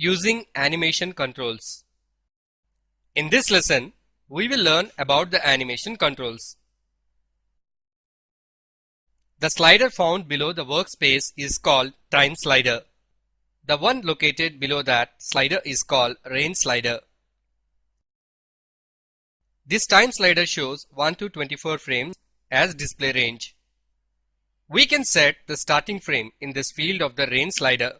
Using animation controls. In this lesson, we will learn about the animation controls. The slider found below the workspace is called time slider. The one located below that slider is called range slider. This time slider shows 1 to 24 frames as display range. We can set the starting frame in this field of the range slider.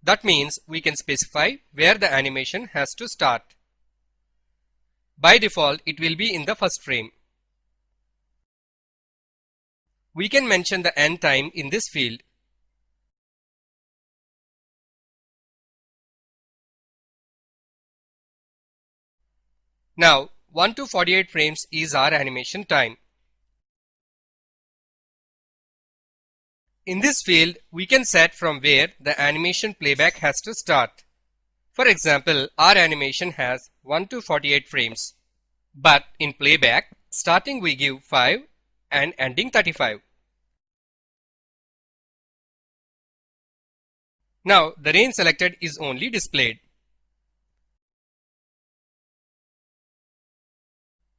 That means we can specify where the animation has to start. By default, it will be in the first frame. We can mention the end time in this field. Now, 1 to 48 frames is our animation time. In this field, we can set from where the animation playback has to start. For example, our animation has 1 to 48 frames. But in playback, starting we give 5 and ending 35. Now, the range selected is only displayed.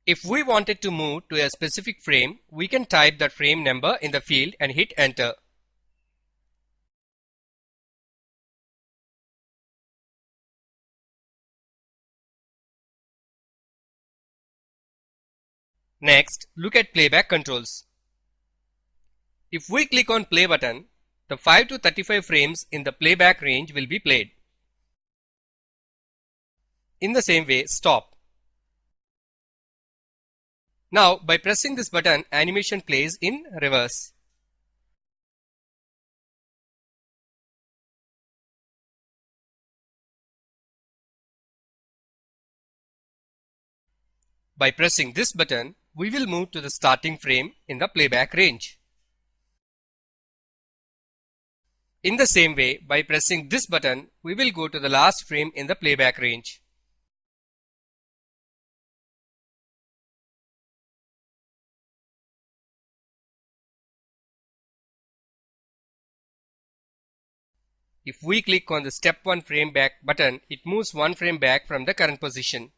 If we wanted to move to a specific frame, we can type the frame number in the field and hit enter. Next, look at playback controls. If we click on play button, the 5 to 35 frames in the playback range will be played. In the same way, stop. Now, by pressing this button, animation plays in reverse. By pressing this button, we will move to the starting frame in the playback range. In the same way, by pressing this button, we will go to the last frame in the playback range. If we click on the step 1 frame back button, it moves 1 frame back from the current position.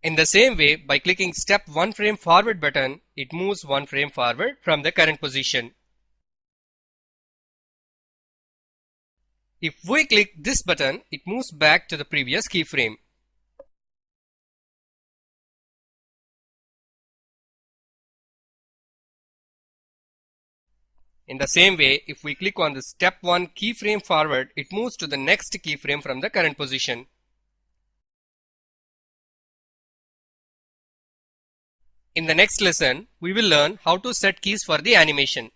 In the same way, by clicking step 1 frame forward button, it moves 1 frame forward from the current position. If we click this button, it moves back to the previous keyframe. In the same way, if we click on the step 1 keyframe forward, it moves to the next keyframe from the current position. In the next lesson, we will learn how to set keys for the animation.